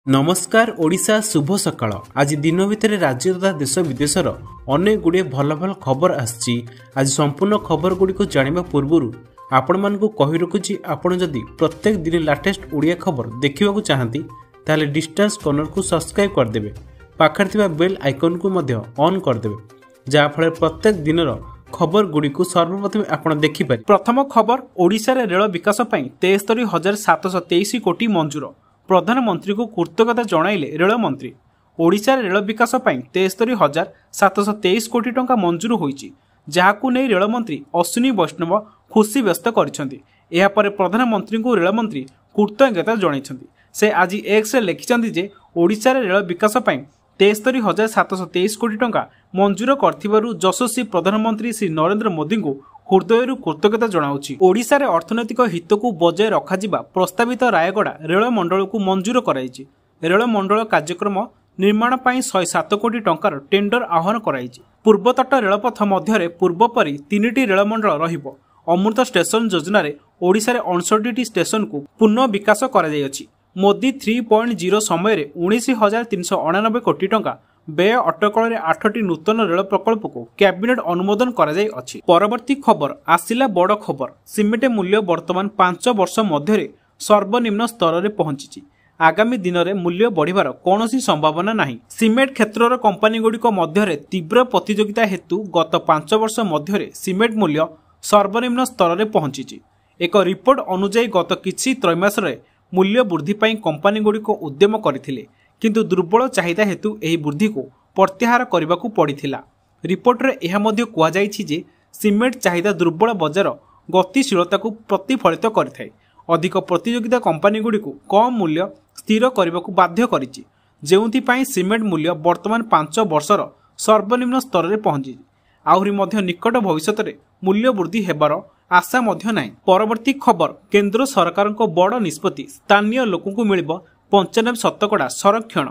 नमस्कार ओडिशा शुभ सकाळ। आज दिन भितर राज्य तथा देश विदेशर अनेक गुड़े भल भल खबर आछि। आज संपूर्ण खबर गुड़ी को जानिबा पूर्वरु आपण मानकु कहि रखुछि, आपण जदि प्रत्येक दिन लेटेस्ट ओडिया खबर देखिबाकू चाहंती ताले डिस्टेंस कॉर्नर को सब्सक्राइब कर देबे, पाखर थिबा बेल आइकन को मध्य ऑन कर देबे, जा फळे प्रत्येक दिनर खबर गुड़ी को सर्वप्रथम आपण देखि पारे। प्रथम खबर, ओडिशा रे रेल विकास पई 73,723 कोटी मंजूर। प्रधानमंत्री को कृतज्ञता जणाइले रेल मंत्री। ओडिशा रे रेल विकास पई 73,723 कोटी टंका मंजूर होईची, जहाकू नै रेल मंत्री अश्विनी वैष्णव खुशी व्यक्त करिसेंती। एहा परे प्रधानमंत्री को रेल मंत्री कृतज्ञता जणाइछंती। से आज एक्स रे लिखिसेंती जे ओडिशा रे रेल विकास पई 73,723 कोटी टंका मंजूर करथिबारु यशस्वी प्रधानमंत्री श्री नरेंद्र मोदी को हृदय कृतज्ञता जनाऊँगी। ओडिशा रे अर्थनैतिक हित को बजाय रखाजिबा प्रस्तावित रायगड़ा रेल मंडल को मंजूर कराइछि। रेल मंडल कार्यक्रम निर्माण पई 107 कोटी टंकार टेंडर आह्वान कराइछि। पूर्वतट रेलपथ मध्य पूर्व परी 3टी रेल मंडल रहिबो। अमृत स्टेशन योजना रे ओडिशा रे 59टी स्टेशन को पुनः विकास करा जायछि। मोदी 3.0 समय 19,399 कोटी टंका व्यय अटकल 8टी नूतन रेल प्रकल्प को कैबिनेट अनुमोदन करा जाय अछि। परवर्ती खबर आसिला बड़ खबर, सिमेंट मूल्य वर्तमान 5 वर्ष मध्य सर्वनिम्न स्तर रे पहुंची। आगामी दिन में मूल्य बढ़िबार कौनसी संभावना नहीं। सिमेंट क्षेत्रर कंपनी गुड़िक मध्य तीव्र प्रतियोगिता हेतु गत 5 वर्ष मध्य सिमेंट मूल्य सर्वनिम्न स्तर रे पहुंची। एक रिपोर्ट अनुसार गत किछि त्रैमास मूल्य वृद्धि पाई कंपनी गुड़िक उद्यम करथिले, किंतु दुर्बल चाहिदा हेतु एही वृद्धि को प्रत्याहार करबाकू पड़िथिला। रिपोर्ट रे एहा मध्य कुआ जायछि जे सिमेंट चाहिदा दुर्बल बजार गतिशीलता को प्रतिफलित करिथाय। अधिक प्रतियोगिता कंपनी गुड़ी को कम मूल्य स्थिर करबाकू बाध्य करिछि, जेउथि पाई सिमेंट मूल्य वर्तमान 5 वर्षर सर्वनिम्न स्तर रे पहुंची। आहुरी मध्य निकट भविष्यत रे मूल्य वृद्धि हेबार आशा मध्य नाही। परवर्ती खबर, केंद्र सरकार को बड़ निष्पत्ति, स्थानीय लोकों को मिलिबो 95 शतकड़ा संरक्षण।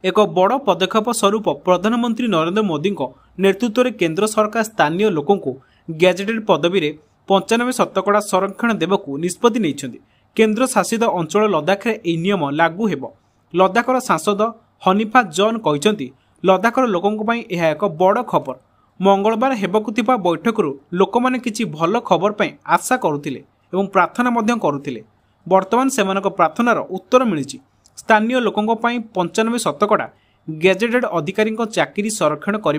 एक बड़ पदक्षेप स्वरूप प्रधानमंत्री नरेंद्र मोदी नेतृत्व में केंद्र सरकार स्थानीय लोकों को गैजेटेड पदवी रे 95 शतकड़ा संरक्षण देवकू निष्पत्ति नैछन्ति। केंद्र शासित अंचल लद्दाख रे एही नियम लागू हेबो। लद्दाखर सांसद हनीफा जॉन कहिसंती, लद्दाखर लोकों पई एहा एक बड़ खबर। मंगलवार हेबाकू थिबा बैठकरू लोकमाने किछि भल खबर पई आशा करुथिले एवं प्रार्थना मध्य करुथिले। वर्तमान सेमानक प्रार्थनार उत्तर मिलिछि। स्थानीय लोकों पई 95 शतकड़ा गैजेटेड अधिकारी चाकरी संरक्षण करने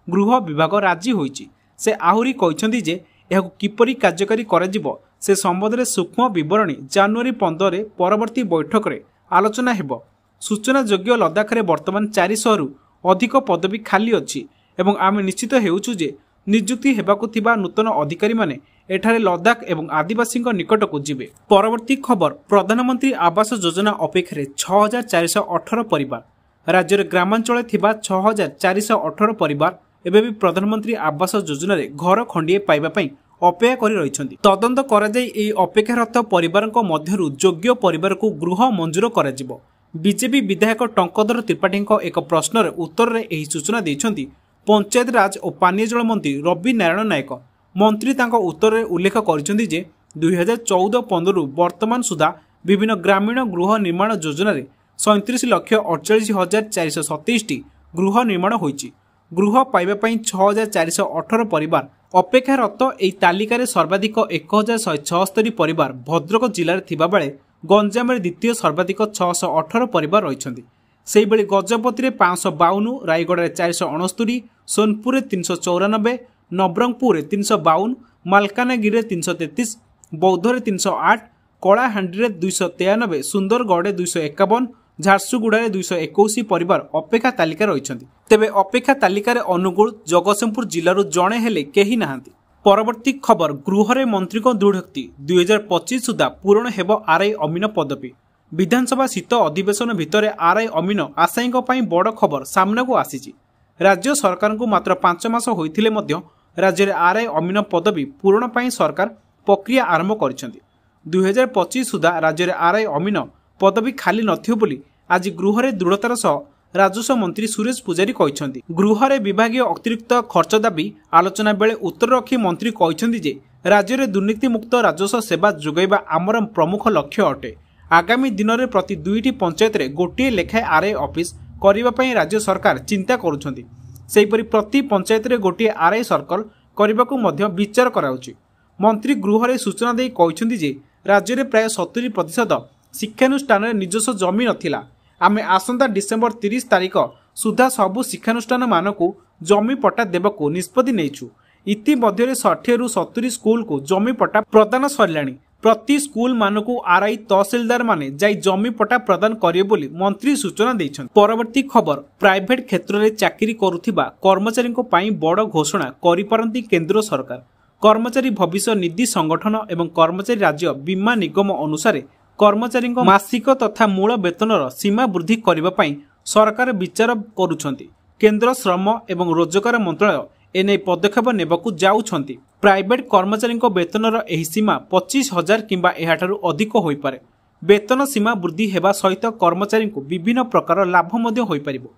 गृह विभाग राजी होईछि। से आहुरी कहिसंती जे एहाकू किपरि कार्यकारी कराजिबो से संबंध में सूक्ष्म विवरणी जनवरी 15 रे परवर्ती बैठक रे आलोचना हेबो। सूचना योग्य लद्दाख रे वर्तमान 400 रु अधिक पदवी खाली अछि एवं आमे निश्चित हेउछु जे नियुक्ति हेबाकू थिबा नूतन अधिकारी माने एठारे लद्दाख एवं आदिवासी निकट को जिबे। परवर्ती खबर, प्रधानमंत्री आवास योजना अपेक्षा 6,418 परिवार। राज्य में ग्रामांचल थिबा 6,418 परिवार एबे भी प्रधानमंत्री आवास योजना रे घर खंडिए पाइबा पई अपेक्षा करि रहिसंती। तदंत करा जाय एई अपेक्षारत परिवारक मध्यरु योग्य परिवार को गृह मंजूर करा जिवो। बीजेपी विधायक टंकधर त्रिपाठी एक प्रश्नर उत्तर रे एही सूचना दैछंती पंचायत राज और पानीय जल मंत्री रवि नारायण नायक। मंत्री तांको उत्तर रे उल्लेख करिसंती जे 2014-15 वर्तमान सुधा विभिन्न ग्रामीण गृह निर्माण योजना रे 37,48,427 गृह निर्माण होईची। गृह पाइबा पई 6,418 परिवार अपेक्षारत। एई तालिका रे सर्वाधिक 1,176 परिवार भद्रक जिले थिबा बेले गंजाम रे द्वितीय सर्वाधिक 618 परिवार रहिसंती। सेही बेले गजपति रे 552, रायगढ़ रे 469, सोनपुर रे 394, नवरंगपुर 352, मालकानगिरी 333, बौद्ध रे 308, कलाहांडी रे 293, सुंदरगढ़ 251, झारसुगुड़ा 221 परिवार अपेक्षा तालिका रहिसंती। तेबे अपेक्षा तालिका रे अनुगुल जगतसिंहपुर जिल्लारू जणे हेले केही नाहांती। परवर्ती खबर, गृह रे मंत्री को दृढ़ोक्ति 2025 सुधा पूरण हेबो आरआई अमीन पदवी। विधानसभा शीत अधिवेशन भितर आरआई अमीन आशायी बड़ खबर सामना को आसीची। राज्य सरकार को मात्र 5 मास होइथिले मध्य राज्य में आरआई अमीन पदवी पूरण पाई सरकार प्रक्रिया आरंभ करिसेंती। 2025 सुधा राज्य में आरआई अमीन पदवी खाली नथियो बोली आज गृह रे दृढ़तार सह राजस्व मंत्री सुरेश पुजारी कहिसंती। गृह रे विभागीय अतिरिक्त खर्च दाबी आलोचना बेले उत्तर रखी मंत्री कहिसंती जे राज्य में दुर्नीति मुक्त राजस्व सेवा जोगाइबा आमर प्रमुख लक्ष्य अटे। आगामी दिन में प्रति 2टी पंचायत रे गोटे लेखाएं आरआई ऑफिस करने पर राज्य सरकार चिंता करुछंती। सेहीपरि प्रति पंचायत रे गोटे आरआई सर्कल करने को विचार कराउछि। मंत्री गृह रे सूचना दे कहछंती जे राज्य में प्राय 70% शिक्षानुष्ठान निजस्व जमी नथिला। आमे आसंता डिसेम्बर 30 तारिख सुधा सबु शिक्षानुष्ठान मानकु जमी पट्टा देबकु निष्पत्ति नेइछु। इतिमध्ये 60 रु 70 स्कूल को जमी पट्टा प्रदान सरलाणी। प्रति स्कूल मानकु आरआई तहसीलदार माने जाई जमी पट्टा प्रदान करिए बोली मंत्री सूचना दैछन। परवर्ती खबर, प्राइवेट क्षेत्र में चाकरी करुथिबा कर्मचारी को पाई बड़ घोषणा करिपारंती केंद्र सरकार। कर्मचारी भविष्य निधि संगठन एवं कर्मचारी राज्य बीमा निगम अनुसार कर्मचारी मासिक तथा मूल वेतनर सीमा वृद्धि करने पर सरकार विचार करुछंती। केंद्र श्रम एवं रोजगार मंत्रालय एने पदक्षेप नेबाकू जाउछंती। प्राइवेट कर्मचारी वेतनर एही सीमा 25,000 किंबा एहाठारु अधिक होई पारे। वेतन सीमा वृद्धि हेबा सहित कर्मचारी को विभिन्न प्रकार लाभ मध्य होई परिबो।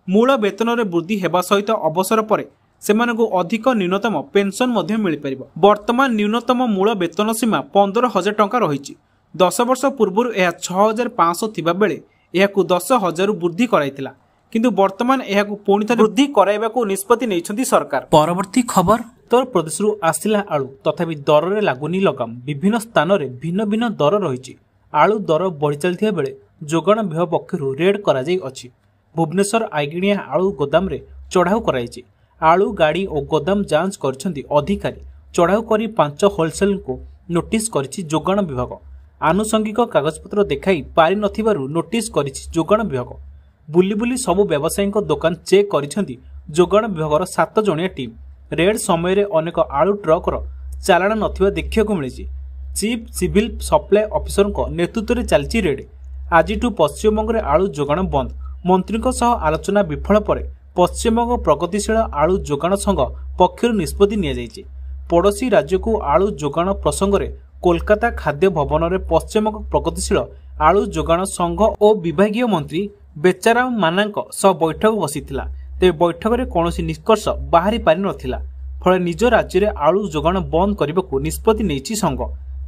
मूल वेतन वृद्धि हेबा सहित अवसर परे सेमानकु अधिक न्यूनतम पेंशन मध्य मिल परिबो। वर्तमान न्यूनतम मूल वेतन सीमा 15,000 टंका रहिछि। 10 वर्ष पूर्व यह 6,500 थिबा बेले यहाकू 10,000 वृद्धि कराइतिला, किंतु वर्तमान यहाकू पुणी थे वृद्धि कराइबाकू निष्पत्ति नेइछंती सरकार। परवर्ती खबर, उत्तर प्रदेश आसिला आलू तथापि दर रे लागुनी लगाम। विभिन्न स्थान में भिन्न भिन्न दर रही। आलू दर बढ़ी चलता बेले जोगाण विभाग पक्षर रेड कर भुवनेश्वर आईगिणिया आलू गोदाम रे चढ़ाऊ कराई। आलू गाड़ी और गोदाम जांच कर अधिकारी। चढ़ाऊ कर 5 होलसेल को नोटिस करिछि जोगाण विभाग। आनुषंगिक कागजपत्र देखाई पारि नथिबारु नोटिस करिछि जोगाण विभाग। बुली बुली सबु व्यवसायी दुकान चेक करिसेंती जोगाण विभागर 7 जणिया टीम। रेड समय अनेक आलू ट्रकर चालाण नथिबा देखिବାକୁ मिली। चीफ सिविल सप्लाई ऑफिसर नेतृत्व में चलती रेड। आज पश्चिमबंग में आलू जोगाण बंद। मंत्री आलोचना विफल पर पश्चिमबंग प्रगतिशील आलू जोगाण संघ पक्षर निष्पत्ति नियाଯାଇଛି। पड़ोशी राज्य को आलू जोगाण प्रसंग में कोलकाता खाद्य भवन में पश्चिमबंग प्रगतिशील आलू जोगाण संघ और विभागीय मंत्री बेचाराम मानांक सह बैठक बसीथिला। तेज बैठक में कौन निष्कर्ष बाहरी पारि नथिला। फल निज राज्य में आलू जोगाण बंद करने को निष्पत्ति नेइछि संघ।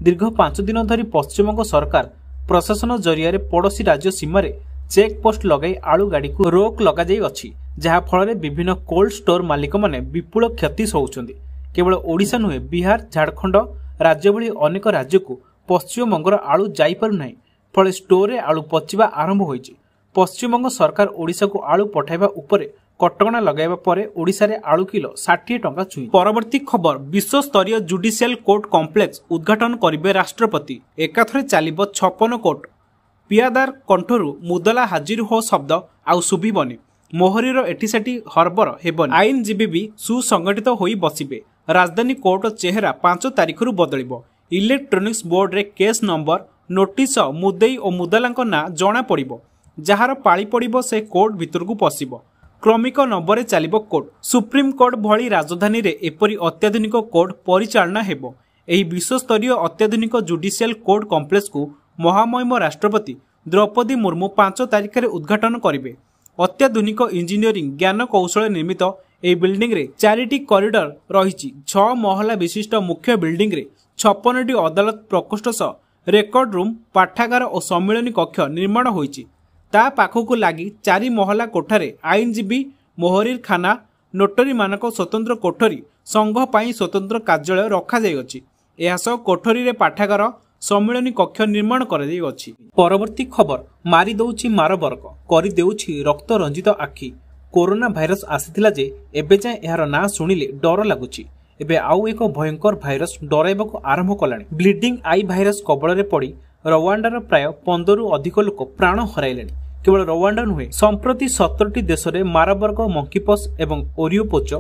दीर्घ 5 दिन धरी पश्चिमबंग सरकार प्रशासन जरिया पड़ोशी राज्य सीमार चेक पोस्ट लगाई आलू गाड़ी को रोक लगा अछि, जहा फल विभिन्न कोल्ड स्टोर मालिक माने विपुल क्षति सहउछंती। केवल ओडिशा नुहे, बिहार, झारखंड राज्य भली अनेक राज्य को पश्चिमबंगर आलू जाई पारु नाही। फल स्टोर रे आलू पचिबा आरंभ होईछि। पश्चिमबंग सरकार ओडिशा को आलू पठाइबा उपरे कटकणा लगाइबा परे ओडिशा रे आलू किलो 60 टंका छुई। परवर्ती खबर, विश्व स्तरीय जुडिशियल कोर्ट कॉम्प्लेक्स उद्घाटन करिबे राष्ट्रपति। एकाथरे चलिबो 56 कोर्ट। पियादार कंठरू मुदला हाजिर हो शब्द आउ सुभिबनी। मोहरीर एटीसेटी हरबर हेबनी। आईनजीबी भी सुसंगठित होई बसिबे। राजधानी कोर्ट चेहरा 5 तारिखरू बदलिबो। इलेक्ट्रोनिक्स बोर्ड रे केस नंबर, नोटिस, मुदेई और मुदलांक ना जना पड़िबो। जार पाଳି पड़िबो से कोर्ट भितर को पसिबो। क्रमिक नंबर चलिबो कोर्ट। सुप्रीम कोर्ट भली राजधानी रे एपरी अत्याधुनिक कोर्ट परिचालना हेबो। एही विश्वस्तरीय अत्याधुनिक जुडिशियल कोर्ट कॉम्प्लेक्स को महामहिम राष्ट्रपति द्रौपदी मुर्मू 5 तारिख में उद्घाटन करिवे। अत्याधुनिक इंजीनियरिंग ज्ञान कौशल निर्मित ए बिल्डिंग रे 4टी कॉरिडोर रही। 6 महला विशिष्ट मुख्य बिल्डिंग रे 56टी अदालत प्रकोष्ठ सह रेकर्ड रूम, पाठागार और सम्मिलनी कक्ष निर्माण होईछि। ता पाखकु लागी 4 महला कोठारे आईनजीबी, मोहरीर खाना, नोटरी मानक स्वतंत्र कोठरी, संघ पाई स्वतंत्र कार्यालय रखा जाई अछि। एहासह कोठरी रे पाठागार, सम्मिलनी कक्ष निर्माण कर दै अछि। परवर्ती खबर, मारी दउछि मारबर्ग, करि देउछि रक्त रंजित आखि। कोरोना भाइरस आसीथिला जे एबे जाय एहार ना सुनिले डर लागुछि। एबे आउ एक भयंकर भाइरस डराइबाको आरंभ कलाणी। ब्लीडिंग आई भाइरस कबଳରେ पड़ी रवांडार प्राय 15 रु अधिक लोक प्राण हराइलेଣି। केवल रवांडा नुहे, संप्रति 17टी देश में मारबर्ग, मंकीपॉक्स एवं ओरियोपोच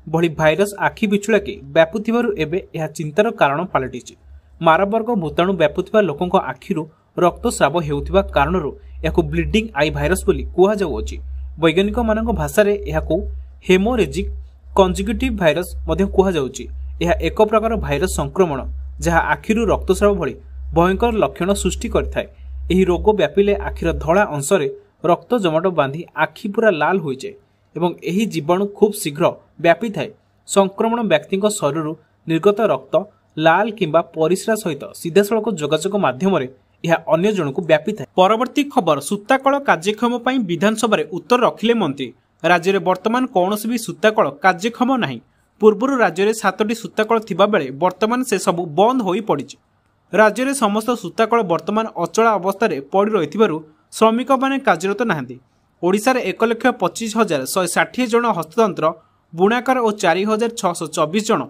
भली भाइरस आखि बिछुड़ाके व्यापुथिबारु एबे यह चिंतार कारण पलटिछि। मारबर्ग भूताणु व्यापुथिबा लोकଙ୍କ आखिरु रक्तस्राव हेउथिबा कारणରୁ याको ब्लीडिंग आई भाइरस बोली कुहा जाउछि। वैज्ञानिक मानक भाषा रे याको हेमोरेजिक कंजुगेटिव भाइरस मध्य कुहा जाउछि। यह एक प्रकार भाइरस संक्रमण जहा आखिरु रक्तस्राव भली भयंकर लक्षण सृष्टि करथाय। एही रोग व्यापिले आखिर धड़ा अंश रे रक्त जमाट बांधी आखि पूरा लाल होई जाय एवं एही जीवाणु खूब शीघ्र व्यापी थाए। संक्रमण व्यक्ति शरीर निर्गत रक्त लाल किंबा परिस्रा सहित सीधासलख जोगाजोग माध्यम यह अन्य जनकु व्यापी था। परवर्ती खबर सूताकल कार्यक्षम पर विधानसभा उत्तर रखिले मंत्री। राज्य में वर्तमान कौन भी सूताकल कार्यक्षम नहीं। पूर्वर राज्य में 7टी सूताकल थिबा बेले वर्तमान से सबु बंद हो पड़ी। राज्य में समस्त सूताकल वर्तमान अचला अवस्था पड़ रही श्रमिक मैंने कार्यरत नहांती। ओडिशा रे 1,25,160 जन हस्ततंत्र बुणाकर और 4,624 जन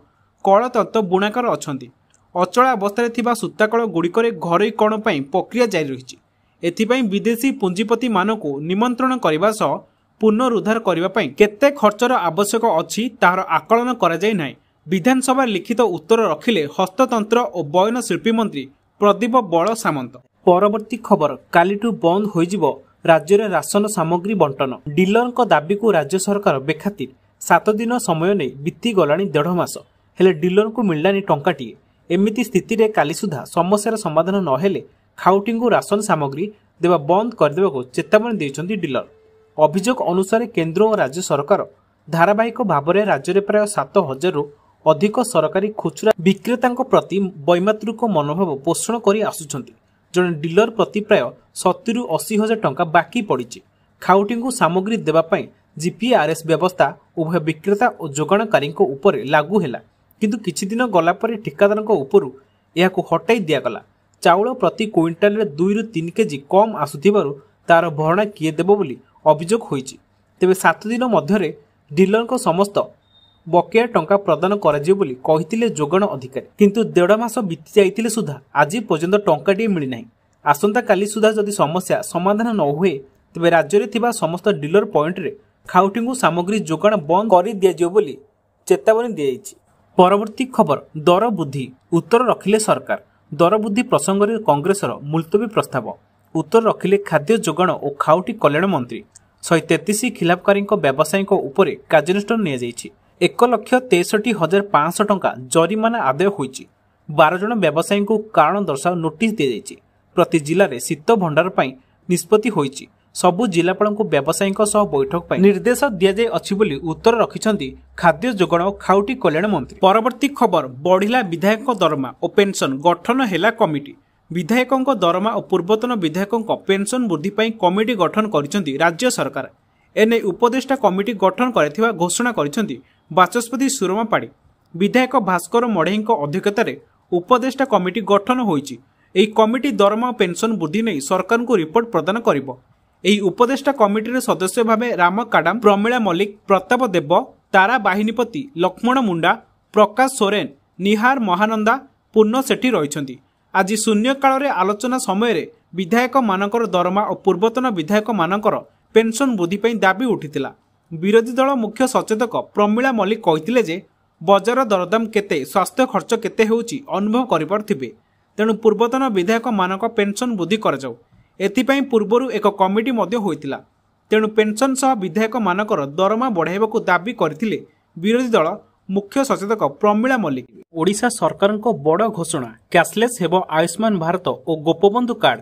कलतंत्र बुणाकर अछंती। अचला अवस्था थिबा सूताकल गुड़िकरे घरोईकरण ପାଇଁ प्रक्रिया जारी रही। एथिपाई विदेशी पुंजीपति मानकु निमंत्रण करने सह पुनरुद्धार करने केते खर्चर आवश्यक अछि तार आकलन करा जाय नाही। विधानसभा लिखित उत्तर रखिले हस्ततंत्र और बयन शिल्पी मंत्री प्रदीप बल सामंत। परवर्ती खबर कालीठू बंद होइजिबो राज्य में राशन सामग्री बंटन। डीलर दाबी को राज्य सरकार बेखातिर 7 दिन समय नहीं बीती गलानी 1.5 मास हेले डीलर को मिललानी टंकाटीए। एमिति स्थिति रे काली सुधा समस्यार समाधान नहेले खाउटी को राशन सामग्री देवा बंद करदेवाको चेतावनी देइछन्ती डीलर। अभियोग अनुसार केंद्र और राज्य सरकार धारावाहिक भाव में राज्य में प्राय 7,000 रु अधिक सरकारी खुचरा विक्रेता प्रति वैमातृक मनोभाव पोषण कर आसुछन्ती। जड़े डीलर प्रति प्राय 70,000 रु 80,000 टंका बाकी पड़ी। खाउटी को सामग्री देवाई जीपीआरएस व्यवस्था उभय विक्रेता और जोगाणकारी उपर लागू है, किंतु किछि दिन गला पर ठिकादार उपरू यह हटाई दिगला। चाउल प्रति क्विंटाल 2 रु 3 केजी कम आसुथिबारु तार भरणा किए देबो बोली अभियोग होईछि। तेबे 7 दिन मध्यरे डीलर को समस्त बकेया टंका प्रदान कराଯିବ ବୋଲି କହିଥିଲେ जोगाण अधिकारी, किंतु 1.5 मास बीती जाइतिले सुधा आज पर्यंत टंकाटी मिली नाही। आसंता काली सुधा जदि समस्या समाधान न हुए तेबे राज्य में थिबा समस्त डीलर पॉइंट रे खाउटी को सामग्री जोगाण बंद कर दियाଯିବ ବୋଲି चेतावनी दियाଯାଇଛି। परवर्ती खबर दर वृद्धि उत्तर रखिले सरकार। दर वृद्धि प्रसंग में कांग्रेसर मुलतवी प्रस्ताव उत्तर रखिले खाद्य जोगाण और खाउटी कल्याण मंत्री। 133 खिलाफकारी व्यवसायी उपरे कार्यानुष्ठान नियाଯାଇଛି। 1,63,500 टंका जरिमाना आदाय होईछि। 12 जन व्यवसायी को कारण दर्शाओ नोटिस दी जाइछि। प्रति जिले में शीत भंडार पर निष्पत्ति होईछि। सबु जिलापाल को व्यवसायी बैठक पर निर्देश दिया जाय अछि बोली उत्तर रखिछन्ती खाद्य जोगाण और खाउटी कल्याण मंत्री। परवर्ती खबर बढ़िला विधायक दरमा और पेंशन गठन हेला कमिटी। विधायकों दरमा और पूर्वतन विधायकों पेंशन वृद्धि पर कमिटी गठन करिसेंती राज्य सरकार। एने उपदेष्टा कमिटी गठन करथिबा घोषणा करिसेंती बाचस्पति सुरमा पाड़ी। विधायक भास्कर मढ़ई अध्यक्षतार उपदेष्टा कमिटी गठन होईछि। एही कमिटी दरमा और पेंशन वृद्धि नहीं सरकार को रिपोर्ट प्रदान करिबो। एही उपदेष्टा कमिटी सदस्य भावे राम काडाम, प्रमिला मल्लिक, प्रताप देव, तारा बाहिनीपति, लक्ष्मण मुंडा, प्रकाश सोरेन, निहार महानंदा, पूर्ण सेठी रहिछन्ती। आज शून्यकाल आलोचना समय विधायक मानकर दरमा और पूर्वतन विधायक मानकर पेंशन वृद्धि पर दाबी उठिथिला। विरोधी दल मुख्य सचेतक प्रमिला मल्लिक कहिथिले जे बजार दरदाम केते स्वास्थ्य खर्च केते हेउची अनुभव करिपारथिबे, तेणु पूर्वतन विधायक मानक पेंशन वृद्धि कराଯାଉ। एथिपाई पूर्वरु एक कमिटी मध्य होइतिला, तेणु पेंशन सह विधायक मानकर दरमा बढ़ाइबाकू दाबी करथिले विरोधी दल मुख्य सचेतक प्रमिला मल्लिक। ओडिशा सरकार बड़ घोषणा कैशलेस हेबो आयुष्मान भारत और गोपबंधु कार्ड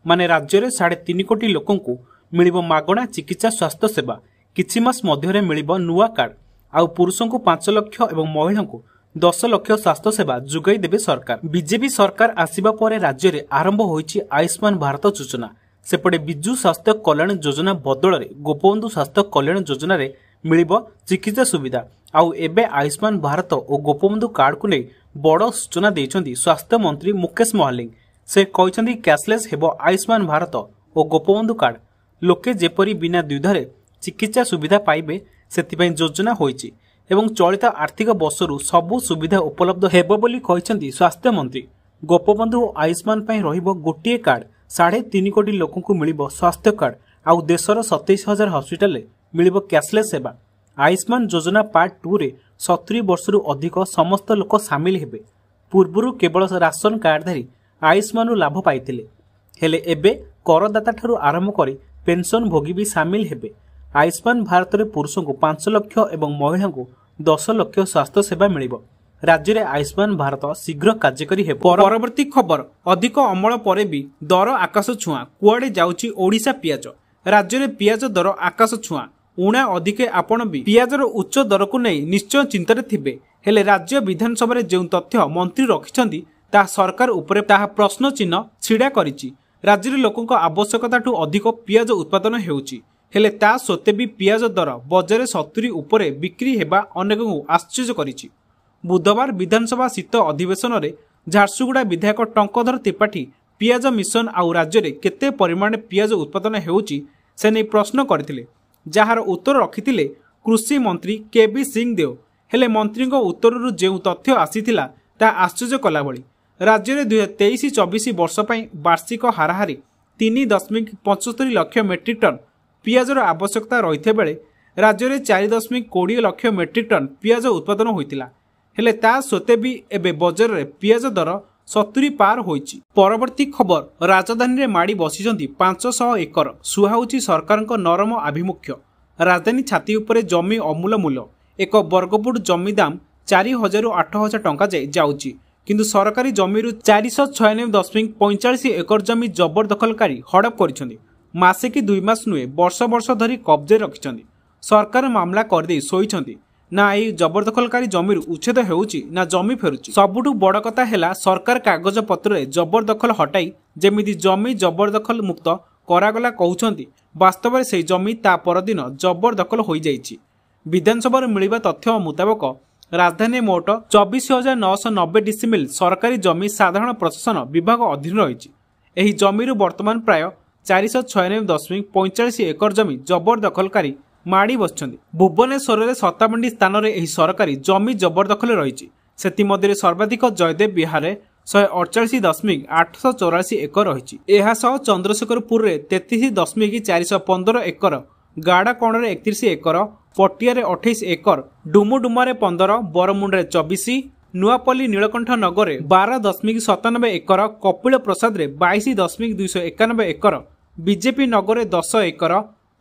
माने राज्य में 3.5 कोटी लोकों को मिलिबो मागणा चिकित्सा स्वास्थ्य सेवा। किछि मास मध्यरे मिलिबो नुआ कार्ड। आउ पुरुषों को 5 लाख और महिला को 10 लाख स्वास्थ्य सेवा जुगाई देबे सरकार। बीजेपी सरकार आसिबा परे राज्य में आरंभ होईछि आयुष्मान भारत योजना। सेपटे बिजु स्वास्थ्य कल्याण योजना बदल में गोपबंधु स्वास्थ्य कल्याण योजना रे मिलिबो चिकित्सा सुविधा। आउ एबे आयुष्मान भारत और गोपबंधु कार्ड को नहीं बड़ सूचना देइछन्ती स्वास्थ्य मंत्री मुकेश महालिंग। से कहते कैशलेस हेबो आयुष्मान भारत और गोपबंधु कार्ड। लोके जेपरी बिना द्विधारे चिकित्सा सुविधा पाइबे सेतिपई योजना होईछि एवं चलित आर्थिक वर्षरु सबु सुविधा उपलब्ध हेबो बोली कहते स्वास्थ्य मंत्री। गोपबंधु और आयुष्मान पई रहिबो गोटिए कार्ड। 3.5 कोटी लोकों को मिलिबो स्वास्थ्य कार्ड। आउ देशर 27,000 हॉस्पिटल मिलिबो कैशलेस सेवा। आयुष्मान योजना पार्ट 2 रे 70 वर्षरु अधिक समस्त लोक सामिल हेबे। पूर्वरु केवल राशन कार्डधारी आयुष्मान लाभ पाइथिले, हेले एबे करदाता ठारू आरंभ करी पेंशन भोगी भी सामिल हेबे। आयुष्मान भारत रे पुरुषों को 5 लाख और महिला को 10 लाख स्वास्थ्य सेवा मिलिबो। राज्य में आयुष्मान भारत शीघ्र कार्यकारी हेबो। परवर्ती खबर अधिक अमल परे भी दर आकाश छुआ कुआडे जाउची ओडिशा पियाज। राज्य में पियाज दर आकाश छुआ उणा अधिके आपण भी पियाजर उच्च दर को नहीं निश्चय चिंतार थिबे, हेले राज्य विधानसभा जो तथ्य मंत्री रखिछन्ती ତାହା ସରକାର ଉପରେ ତାହା ପ୍ରଶ୍ନ ଚିହ୍ନ ଛିଡ଼ା କରିଛି। ରାଜ୍ୟରେ ଲୋକଙ୍କ ଆବଶ୍ୟକତାଠୁ ଅଧିକ ପିଆଜ ଉତ୍ପାଦନ ହେଉଛି, ହେଲେ ତା ସତ୍ତ୍ୱେ ବି ପିଆଜ ଦର ବଜାରରେ 70 ଉପରେ ବିକ୍ରି ହେବା ଅନେକଙ୍କୁ ଆଶ୍ଚର୍ଯ୍ୟ କରିଛି। ବୁଧବାର ବିଧାନସଭା ଶୀତ ଅଧିବେଶନରେ ଝାରସୁଗୁଡ଼ା ବିଧାୟକ ଟଙ୍କଧର ତ୍ରିପାଠୀ ପିଆଜ ମିଶନ ଆଉ ରାଜ୍ୟରେ କେତେ ପରିମାଣରେ ପିଆଜ ଉତ୍ପାଦନ ହେଉଛି ସେ ନେଇ ପ୍ରଶ୍ନ କରିଥିଲେ, ଯାହାର ଉତ୍ତର ରଖିଥିଲେ କୃଷି ମନ୍ତ୍ରୀ କେବି ସିଂ ଦେଓ। ହେଲେ ମନ୍ତ୍ରୀଙ୍କ ଉତ୍ତରରୁ ଯେଉଁ ତଥ୍ୟ ଆସିଥିଲା ତାହା ଆଶ୍ଚର୍ଯ୍ୟ କଲା ଭଳି। ରାଜ୍ୟରେ 2023-24 ବର୍ଷ ପାଇଁ ବାର୍ଷିକ ହାରାହାରି 3.75 ଲକ୍ଷ ମେଟ୍ରିକ୍ ଟନ୍ ପିଆଜର ଆବଶ୍ୟକତା ରହିଥିବା ବେଳେ ରାଜ୍ୟରେ 4.20 ଲକ୍ଷ ମେଟ୍ରିକ୍ ଟନ୍ ପିଆଜ ଉତ୍ପାଦନ ହୋଇଥିଲା। ହେଲେ ତା ସତ୍ତ୍ୱେ ବି ଏବେ ବଜାରରେ ପିଆଜ ଦର 70 ପାର ହୋଇଛି। ପରବର୍ତ୍ତୀ ଖବର, ରାଜଧାନୀରେ ମାଡ଼ି ବସିଛନ୍ତି 500 ଏକର। ସୁହାଉଛି ସରକାରଙ୍କ ନରମ ଆଭିମୁଖ୍ୟ। ରାଜଧାନୀ ଛାତି ଉପରେ ଜମି ଅମୂଲ ମୂଲ୍ୟ। ଏକ ବର୍ଗଫୁଟ ଜମି ଦାମ 4,000ରୁ 8,000 ଟଙ୍କା ଯାଏ ଯାଉଛି, କିନ୍ତୁ ସରକାରୀ ଜମିରୁ 496.45 ଏକର ଜମି ଜବରଦଖଲକାରୀ ହଡପ କରିଛନ୍ତି। ମାସେ କି 2 ମାସ ନୁହେଁ, ବର୍ଷ ବର୍ଷ ଧରି କବ୍ଜାରେ ରଖିଛନ୍ତି। ସରକାର ମାମଲା କରିଦେଇ ଶୋଇଛନ୍ତି। ନା ଏହି ଜବରଦଖଲକାରୀ ଜମିରୁ ଉଚ୍ଛେଦ ହେଉଛି ନା ଜମି ଫେରୁଛି। ସବୁଠୁ ବଡ଼ କଥା ହେଲା ସରକାର କାଗଜପତ୍ରରେ ଜବରଦଖଲ ହଟାଇ ଯେମିତି ଜମି ଜବରଦଖଲ ମୁକ୍ତ କରାଗଲା କହୁଛନ୍ତି, ବାସ୍ତବରେ ସେହି ଜମି ତା ପରଦିନ ଜବରଦଖଲ ହୋଇଯାଇଛି। ବିଧାନସଭାରୁ ମିଳିବା ତଥ୍ୟ ମୁତାବକ ରାଜଧାନୀରେ ମୋଟ 24,990 ଡିସିମିଲ୍ ସରକାରୀ ଜମି ସାଧାରଣ ପ୍ରଶାସନ ବିଭାଗ ଅଧୀନ ରହିଛି। ଏହି ଜମିରୁ ବର୍ତ୍ତମାନ ପ୍ରାୟ 496.45 ଏକର ଜମି ଜବରଦଖଲକାରୀ ମାଡ଼ି ବସିଛନ୍ତି। ଭୁବନେଶ୍ୱରରେ 57ଟି ସ୍ଥାନରେ ଏହି ସରକାରୀ ଜମି ଜବରଦଖଲ ରହିଛି। ସେଥିମଧ୍ୟରେ ସର୍ବାଧିକ ଜୟଦେବ ବିହାରରେ 148.884 ଏକର ରହିଛି। ଏହାସହ ଚନ୍ଦ୍ରଶେଖରପୁରରେ 33.415 ଏକର, ଗାଡ଼ାକଣରେ 31 ଏକର, ପଟିଆରେ 28 ଏକର, ଡୁମୁଡୁମାରେ 15, ବରମୁଣ୍ଡରେ 24, ନୂଆପଲ୍ଲୀ ନୀଳକଣ୍ଠ ନଗରରେ 12.97 ଏକର, କପିଳ ପ୍ରସାଦରେ 22.291 ଏକର, ବିଜେପି ନଗରରେ 10 ଏକର,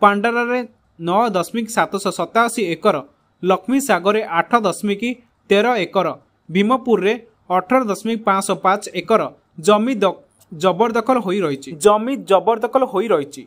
ପାଣ୍ଡାରାରେ 9.787 ଏକର, ଲକ୍ଷ୍ମୀ ସାଗରରେ 8.13 ଏକର, ଭୀମପୁରରେ 18.505 ଏକର ଜମି ଜବରଦଖଲ ହୋଇ ରହିଛି।